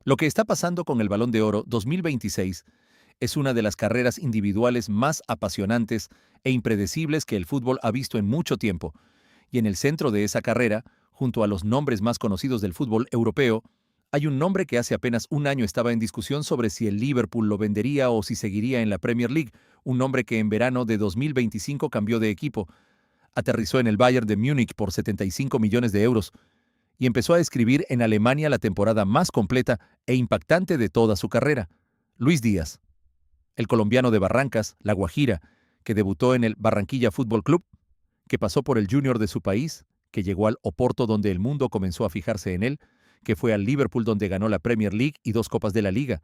Lo que está pasando con el Balón de Oro 2026 es una de las carreras individuales más apasionantes e impredecibles que el fútbol ha visto en mucho tiempo, y en el centro de esa carrera, junto a los nombres más conocidos del fútbol europeo, hay un nombre que hace apenas un año estaba en discusión sobre si el Liverpool lo vendería o si seguiría en la Premier League, un nombre que en verano de 2025 cambió de equipo, aterrizó en el Bayern de Múnich por 75 millones de euros y empezó a escribir en Alemania la temporada más completa e impactante de toda su carrera. Luis Díaz, el colombiano de Barrancas, La Guajira, que debutó en el Barranquilla Fútbol Club, que pasó por el Junior de su país, que llegó al Oporto donde el mundo comenzó a fijarse en él, que fue al Liverpool donde ganó la Premier League y 2 copas de la Liga,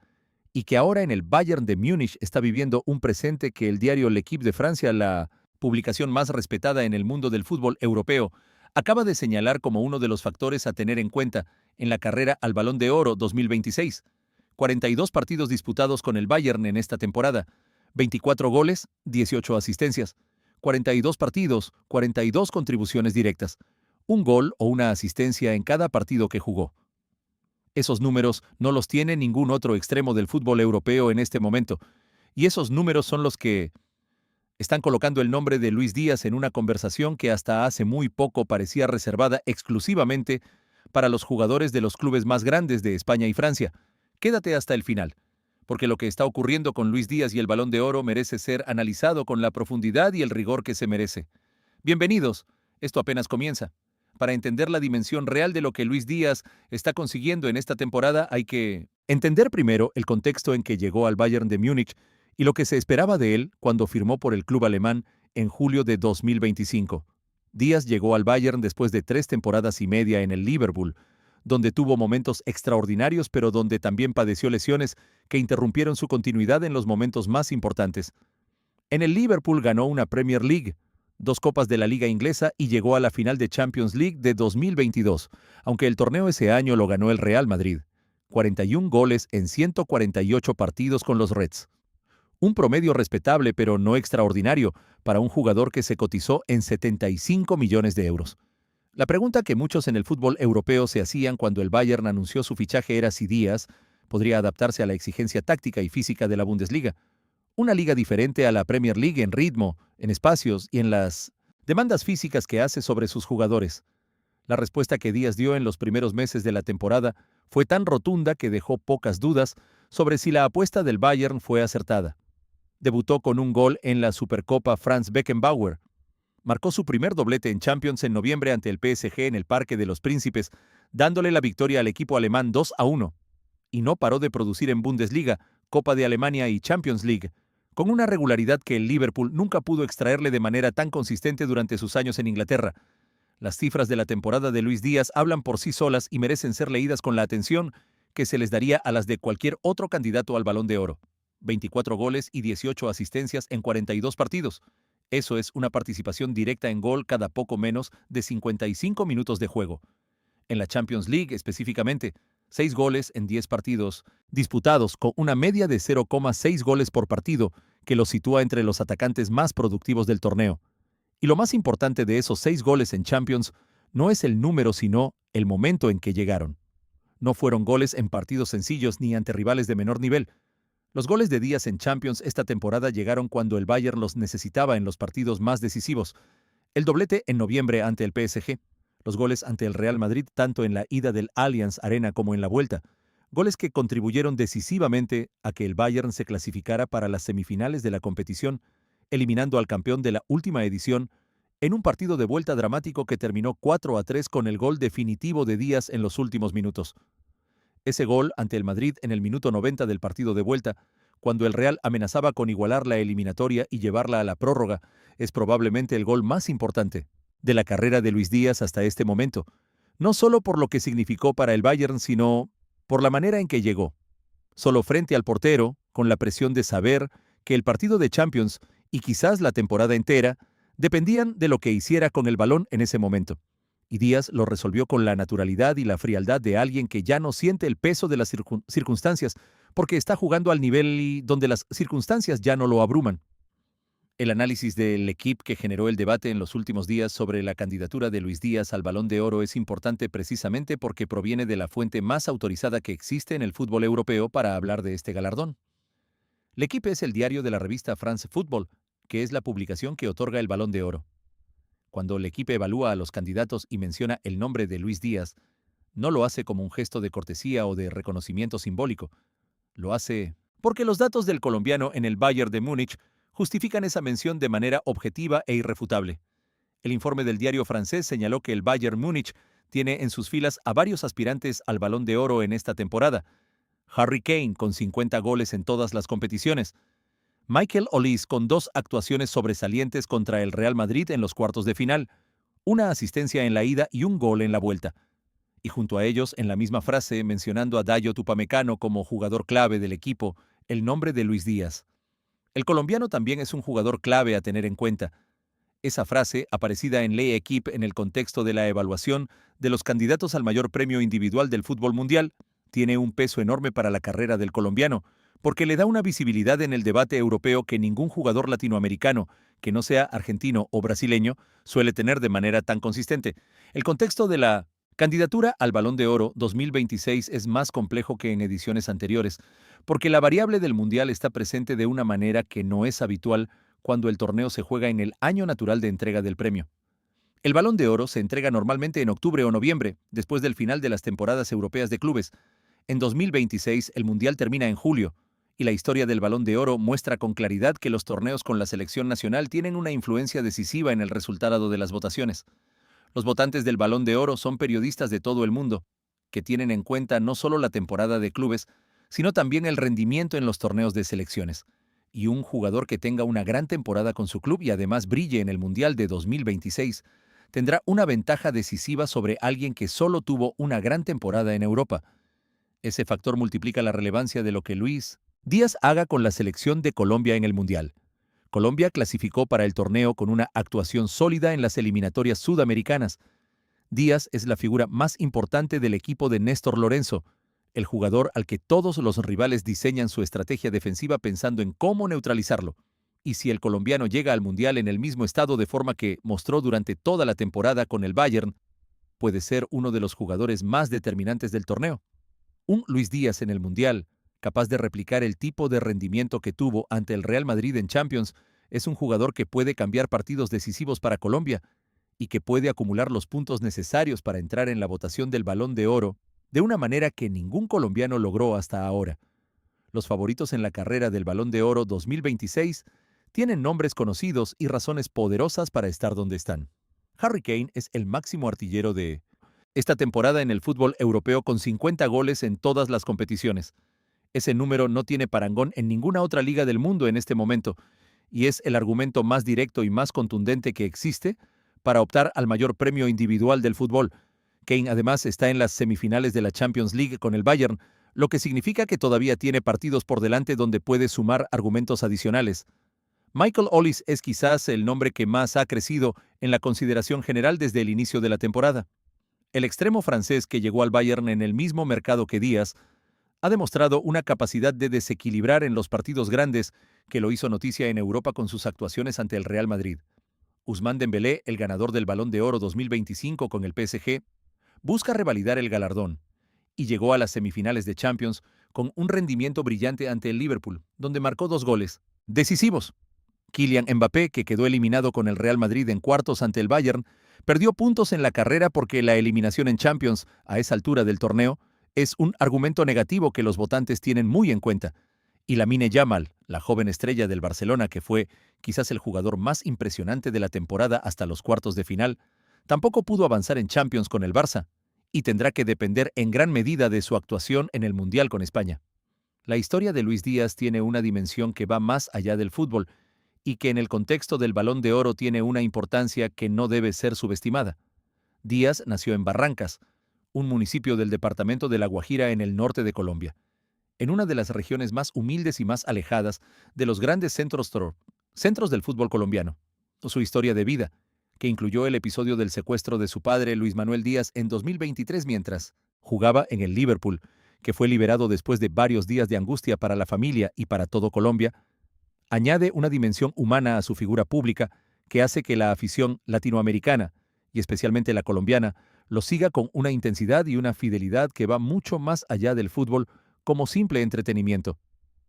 y que ahora en el Bayern de Múnich está viviendo un presente que el diario L'Équipe de Francia, la publicación más respetada en el mundo del fútbol europeo, acaba de señalar como uno de los factores a tener en cuenta en la carrera al Balón de Oro 2026. 42 partidos disputados con el Bayern en esta temporada, 24 goles, 18 asistencias, 42 partidos, 42 contribuciones directas, un gol o una asistencia en cada partido que jugó. Esos números no los tiene ningún otro extremo del fútbol europeo en este momento, y esos números son los que están colocando el nombre de Luis Díaz en una conversación que hasta hace muy poco parecía reservada exclusivamente para los jugadores de los clubes más grandes de España y Francia. Quédate hasta el final, porque lo que está ocurriendo con Luis Díaz y el Balón de Oro merece ser analizado con la profundidad y el rigor que se merece. Bienvenidos, esto apenas comienza. Para entender la dimensión real de lo que Luis Díaz está consiguiendo en esta temporada hay que entender primero el contexto en que llegó al Bayern de Múnich y lo que se esperaba de él cuando firmó por el club alemán en julio de 2025. Díaz llegó al Bayern después de 3 temporadas y media en el Liverpool, donde tuvo momentos extraordinarios pero donde también padeció lesiones que interrumpieron su continuidad en los momentos más importantes. En el Liverpool ganó una Premier League, 2 copas de la Liga Inglesa y llegó a la final de Champions League de 2022, aunque el torneo ese año lo ganó el Real Madrid. 41 goles en 148 partidos con los Reds. Un promedio respetable pero no extraordinario para un jugador que se cotizó en 75 millones de euros. La pregunta que muchos en el fútbol europeo se hacían cuando el Bayern anunció su fichaje era si Díaz podría adaptarse a la exigencia táctica y física de la Bundesliga, una liga diferente a la Premier League en ritmo, en espacios y en las demandas físicas que hace sobre sus jugadores. La respuesta que Díaz dio en los primeros meses de la temporada fue tan rotunda que dejó pocas dudas sobre si la apuesta del Bayern fue acertada. Debutó con un gol en la Supercopa Franz Beckenbauer. Marcó su primer doblete en Champions en noviembre ante el PSG en el Parque de los Príncipes, dándole la victoria al equipo alemán 2-1. Y no paró de producir en Bundesliga, Copa de Alemania y Champions League, con una regularidad que el Liverpool nunca pudo extraerle de manera tan consistente durante sus años en Inglaterra. Las cifras de la temporada de Luis Díaz hablan por sí solas y merecen ser leídas con la atención que se les daría a las de cualquier otro candidato al Balón de Oro. 24 goles y 18 asistencias en 42 partidos. Eso es una participación directa en gol cada poco menos de 55 minutos de juego. En la Champions League específicamente, 6 goles en 10 partidos, disputados con una media de 0,6 goles por partido, que lo sitúa entre los atacantes más productivos del torneo. Y lo más importante de esos 6 goles en Champions no es el número sino el momento en que llegaron. No fueron goles en partidos sencillos ni ante rivales de menor nivel. Los goles de Díaz en Champions esta temporada llegaron cuando el Bayern los necesitaba en los partidos más decisivos. El doblete en noviembre ante el PSG, los goles ante el Real Madrid tanto en la ida del Allianz Arena como en la vuelta, goles que contribuyeron decisivamente a que el Bayern se clasificara para las semifinales de la competición, eliminando al campeón de la última edición en un partido de vuelta dramático que terminó 4-3 con el gol definitivo de Díaz en los últimos minutos. Ese gol ante el Madrid en el minuto 90 del partido de vuelta, cuando el Real amenazaba con igualar la eliminatoria y llevarla a la prórroga, es probablemente el gol más importante de la carrera de Luis Díaz hasta este momento, no solo por lo que significó para el Bayern, sino por la manera en que llegó. Solo frente al portero, con la presión de saber que el partido de Champions y quizás la temporada entera dependían de lo que hiciera con el balón en ese momento. Y Díaz lo resolvió con la naturalidad y la frialdad de alguien que ya no siente el peso de las circunstancias, porque está jugando al nivel y donde las circunstancias ya no lo abruman. El análisis del equipo que generó el debate en los últimos días sobre la candidatura de Luis Díaz al Balón de Oro es importante precisamente porque proviene de la fuente más autorizada que existe en el fútbol europeo para hablar de este galardón. L'Equipe es el diario de la revista France Football, que es la publicación que otorga el Balón de Oro. Cuando L'Equipe evalúa a los candidatos y menciona el nombre de Luis Díaz, no lo hace como un gesto de cortesía o de reconocimiento simbólico. Lo hace porque los datos del colombiano en el Bayern de Múnich justifican esa mención de manera objetiva e irrefutable. El informe del diario francés señaló que el Bayern Múnich tiene en sus filas a varios aspirantes al Balón de Oro en esta temporada. Harry Kane con 50 goles en todas las competiciones. Michael Olise con 2 actuaciones sobresalientes contra el Real Madrid en los cuartos de final, una asistencia en la ida y un gol en la vuelta. Y junto a ellos, en la misma frase, mencionando a Dayot Upamecano como jugador clave del equipo, el nombre de Luis Díaz. El colombiano también es un jugador clave a tener en cuenta. Esa frase, aparecida en L'Equipe en el contexto de la evaluación de los candidatos al mayor premio individual del fútbol mundial, tiene un peso enorme para la carrera del colombiano, porque le da una visibilidad en el debate europeo que ningún jugador latinoamericano, que no sea argentino o brasileño, suele tener de manera tan consistente. El contexto de la candidatura al Balón de Oro 2026 es más complejo que en ediciones anteriores, porque la variable del Mundial está presente de una manera que no es habitual cuando el torneo se juega en el año natural de entrega del premio. El Balón de Oro se entrega normalmente en octubre o noviembre, después del final de las temporadas europeas de clubes. En 2026 el Mundial termina en julio, y la historia del Balón de Oro muestra con claridad que los torneos con la selección nacional tienen una influencia decisiva en el resultado de las votaciones. Los votantes del Balón de Oro son periodistas de todo el mundo, que tienen en cuenta no solo la temporada de clubes, sino también el rendimiento en los torneos de selecciones. Y un jugador que tenga una gran temporada con su club y además brille en el Mundial de 2026, tendrá una ventaja decisiva sobre alguien que solo tuvo una gran temporada en Europa. Ese factor multiplica la relevancia de lo que Luis Díaz haga con la selección de Colombia en el Mundial. Colombia clasificó para el torneo con una actuación sólida en las eliminatorias sudamericanas. Díaz es la figura más importante del equipo de Néstor Lorenzo, el jugador al que todos los rivales diseñan su estrategia defensiva pensando en cómo neutralizarlo. Y si el colombiano llega al Mundial en el mismo estado de forma que mostró durante toda la temporada con el Bayern, puede ser uno de los jugadores más determinantes del torneo. Un Luis Díaz en el Mundial, capaz de replicar el tipo de rendimiento que tuvo ante el Real Madrid en Champions, es un jugador que puede cambiar partidos decisivos para Colombia y que puede acumular los puntos necesarios para entrar en la votación del Balón de Oro de una manera que ningún colombiano logró hasta ahora. Los favoritos en la carrera del Balón de Oro 2026 tienen nombres conocidos y razones poderosas para estar donde están. Harry Kane es el máximo artillero de esta temporada en el fútbol europeo con 50 goles en todas las competiciones. Ese número no tiene parangón en ninguna otra liga del mundo en este momento, y es el argumento más directo y más contundente que existe para optar al mayor premio individual del fútbol. Kane además está en las semifinales de la Champions League con el Bayern, lo que significa que todavía tiene partidos por delante donde puede sumar argumentos adicionales. Michael Olise es quizás el nombre que más ha crecido en la consideración general desde el inicio de la temporada. El extremo francés que llegó al Bayern en el mismo mercado que Díaz ha demostrado una capacidad de desequilibrar en los partidos grandes que lo hizo noticia en Europa con sus actuaciones ante el Real Madrid. Ousmane Dembélé, el ganador del Balón de Oro 2025 con el PSG, busca revalidar el galardón y llegó a las semifinales de Champions con un rendimiento brillante ante el Liverpool, donde marcó 2 goles decisivos. Kylian Mbappé, que quedó eliminado con el Real Madrid en cuartos ante el Bayern, perdió puntos en la carrera porque la eliminación en Champions a esa altura del torneo es un argumento negativo que los votantes tienen muy en cuenta. Y Lamine Yamal, la joven estrella del Barcelona que fue quizás el jugador más impresionante de la temporada hasta los cuartos de final, tampoco pudo avanzar en Champions con el Barça y tendrá que depender en gran medida de su actuación en el Mundial con España. La historia de Luis Díaz tiene una dimensión que va más allá del fútbol y que en el contexto del Balón de Oro tiene una importancia que no debe ser subestimada. Díaz nació en Barrancas, un municipio del departamento de La Guajira en el norte de Colombia, en una de las regiones más humildes y más alejadas de los grandes centros del fútbol colombiano. Su historia de vida, que incluyó el episodio del secuestro de su padre Luis Manuel Díaz en 2023 mientras jugaba en el Liverpool, que fue liberado después de varios días de angustia para la familia y para todo Colombia, Añade una dimensión humana a su figura pública que hace que la afición latinoamericana, y especialmente la colombiana, lo siga con una intensidad y una fidelidad que va mucho más allá del fútbol como simple entretenimiento.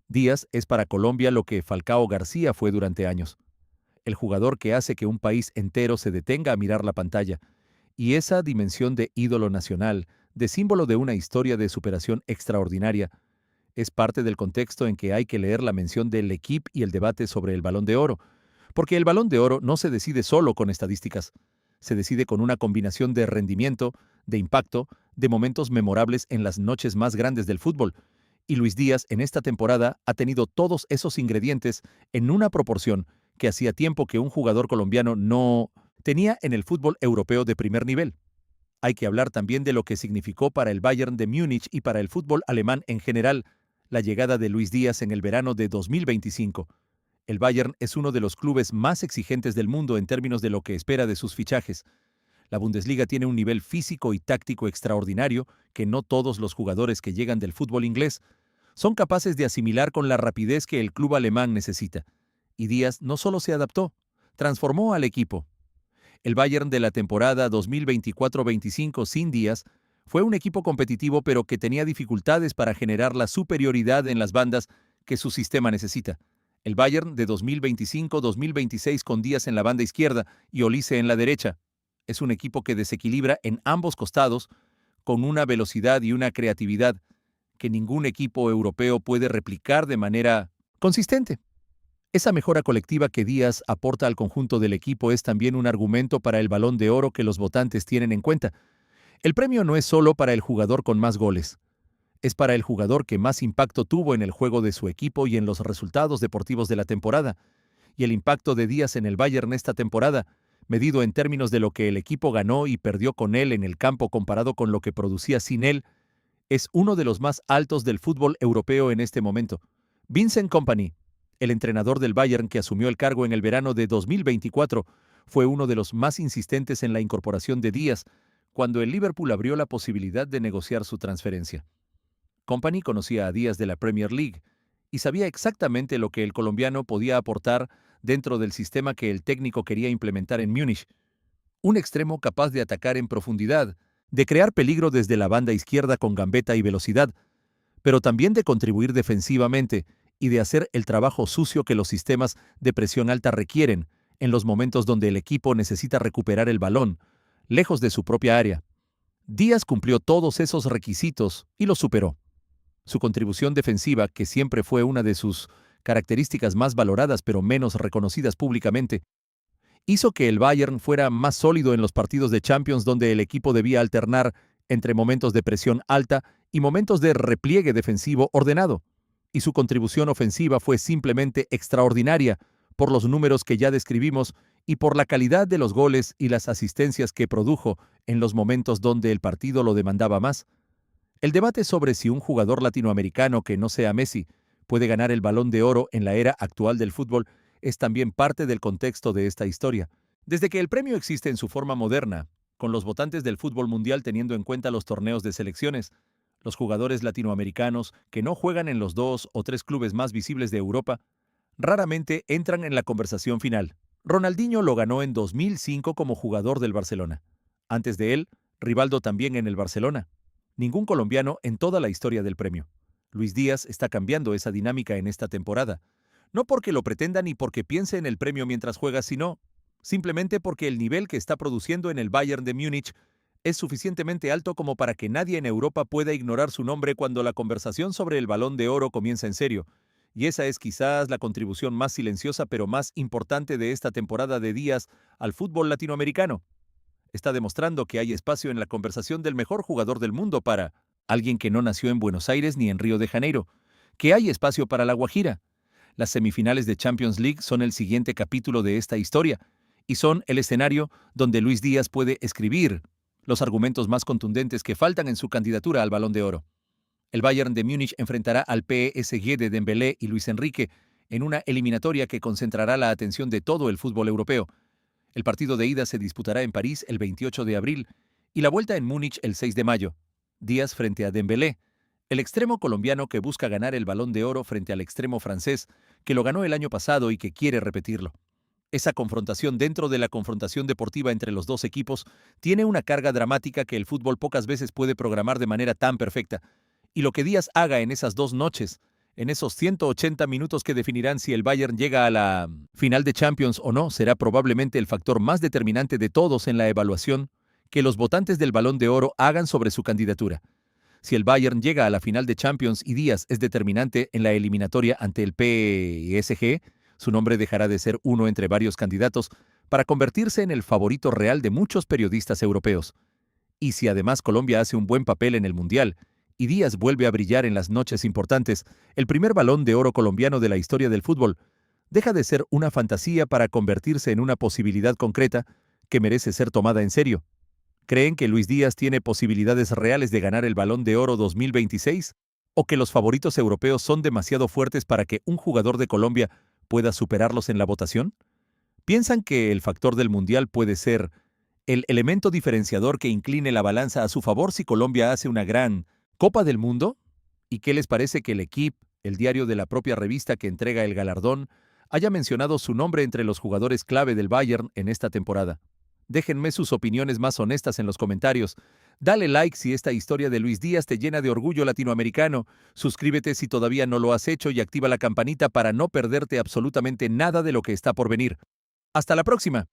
Díaz es para Colombia lo que Falcao García fue durante años, el jugador que hace que un país entero se detenga a mirar la pantalla, y esa dimensión de ídolo nacional, de símbolo de una historia de superación extraordinaria, es parte del contexto en que hay que leer la mención del equipo y el debate sobre el Balón de Oro, porque el Balón de Oro no se decide solo con estadísticas, se decide con una combinación de rendimiento, de impacto, de momentos memorables en las noches más grandes del fútbol, y Luis Díaz en esta temporada ha tenido todos esos ingredientes en una proporción que hacía tiempo que un jugador colombiano no tenía en el fútbol europeo de primer nivel. Hay que hablar también de lo que significó para el Bayern de Múnich y para el fútbol alemán en general la llegada de Luis Díaz en el verano de 2025. El Bayern es uno de los clubes más exigentes del mundo en términos de lo que espera de sus fichajes. La Bundesliga tiene un nivel físico y táctico extraordinario que no todos los jugadores que llegan del fútbol inglés son capaces de asimilar con la rapidez que el club alemán necesita. Y Díaz no solo se adaptó, transformó al equipo. El Bayern de la temporada 2024-25 sin Díaz fue un equipo competitivo pero que tenía dificultades para generar la superioridad en las bandas que su sistema necesita. El Bayern de 2025-2026 con Díaz en la banda izquierda y Olise en la derecha es un equipo que desequilibra en ambos costados con una velocidad y una creatividad que ningún equipo europeo puede replicar de manera consistente. Esa mejora colectiva que Díaz aporta al conjunto del equipo es también un argumento para el Balón de Oro que los votantes tienen en cuenta. El premio no es solo para el jugador con más goles, es para el jugador que más impacto tuvo en el juego de su equipo y en los resultados deportivos de la temporada. Y el impacto de Díaz en el Bayern esta temporada, medido en términos de lo que el equipo ganó y perdió con él en el campo comparado con lo que producía sin él, es uno de los más altos del fútbol europeo en este momento. Vincent Kompany, el entrenador del Bayern que asumió el cargo en el verano de 2024, fue uno de los más insistentes en la incorporación de Díaz cuando el Liverpool abrió la posibilidad de negociar su transferencia. Kompany conocía a Díaz de la Premier League y sabía exactamente lo que el colombiano podía aportar dentro del sistema que el técnico quería implementar en Múnich. Un extremo capaz de atacar en profundidad, de crear peligro desde la banda izquierda con gambeta y velocidad, pero también de contribuir defensivamente y de hacer el trabajo sucio que los sistemas de presión alta requieren en los momentos donde el equipo necesita recuperar el balón, lejos de su propia área. Díaz cumplió todos esos requisitos y los superó. Su contribución defensiva, que siempre fue una de sus características más valoradas pero menos reconocidas públicamente, hizo que el Bayern fuera más sólido en los partidos de Champions donde el equipo debía alternar entre momentos de presión alta y momentos de repliegue defensivo ordenado. Y su contribución ofensiva fue simplemente extraordinaria por los números que ya describimos y por la calidad de los goles y las asistencias que produjo en los momentos donde el partido lo demandaba más. El debate sobre si un jugador latinoamericano que no sea Messi puede ganar el Balón de Oro en la era actual del fútbol es también parte del contexto de esta historia. Desde que el premio existe en su forma moderna, con los votantes del fútbol mundial teniendo en cuenta los torneos de selecciones, los jugadores latinoamericanos que no juegan en los 2 o 3 clubes más visibles de Europa, raramente entran en la conversación final. Ronaldinho lo ganó en 2005 como jugador del Barcelona. Antes de él, Rivaldo también en el Barcelona. Ningún colombiano en toda la historia del premio. Luis Díaz está cambiando esa dinámica en esta temporada. No porque lo pretenda ni porque piense en el premio mientras juega, sino simplemente porque el nivel que está produciendo en el Bayern de Múnich es suficientemente alto como para que nadie en Europa pueda ignorar su nombre cuando la conversación sobre el Balón de Oro comienza en serio. Y esa es quizás la contribución más silenciosa pero más importante de esta temporada de Díaz al fútbol latinoamericano. Está demostrando que hay espacio en la conversación del mejor jugador del mundo para alguien que no nació en Buenos Aires ni en Río de Janeiro, que hay espacio para La Guajira. Las semifinales de Champions League son el siguiente capítulo de esta historia y son el escenario donde Luis Díaz puede escribir los argumentos más contundentes que faltan en su candidatura al Balón de Oro. El Bayern de Múnich enfrentará al PSG de Dembélé y Luis Enrique en una eliminatoria que concentrará la atención de todo el fútbol europeo. El partido de ida se disputará en París el 28 de abril y la vuelta en Múnich el 6 de mayo. Díaz frente a Dembélé. El extremo colombiano que busca ganar el Balón de Oro frente al extremo francés, que lo ganó el año pasado y que quiere repetirlo. Esa confrontación dentro de la confrontación deportiva entre los dos equipos tiene una carga dramática que el fútbol pocas veces puede programar de manera tan perfecta. Y lo que Díaz haga en esas 2 noches, en esos 180 minutos que definirán si el Bayern llega a la final de Champions o no, será probablemente el factor más determinante de todos en la evaluación que los votantes del Balón de Oro hagan sobre su candidatura. Si el Bayern llega a la final de Champions y Díaz es determinante en la eliminatoria ante el PSG, su nombre dejará de ser uno entre varios candidatos para convertirse en el favorito real de muchos periodistas europeos. Y si además Colombia hace un buen papel en el Mundial y Díaz vuelve a brillar en las noches importantes, el primer Balón de Oro colombiano de la historia del fútbol deja de ser una fantasía para convertirse en una posibilidad concreta que merece ser tomada en serio. ¿Creen que Luis Díaz tiene posibilidades reales de ganar el Balón de Oro 2026? ¿O que los favoritos europeos son demasiado fuertes para que un jugador de Colombia pueda superarlos en la votación? ¿Piensan que el factor del Mundial puede ser el elemento diferenciador que incline la balanza a su favor si Colombia hace una gran Copa del Mundo? ¿Y qué les parece que el Equipo, el diario de la propia revista que entrega el galardón, haya mencionado su nombre entre los jugadores clave del Bayern en esta temporada? Déjenme sus opiniones más honestas en los comentarios. Dale like si esta historia de Luis Díaz te llena de orgullo latinoamericano. Suscríbete si todavía no lo has hecho y activa la campanita para no perderte absolutamente nada de lo que está por venir. Hasta la próxima.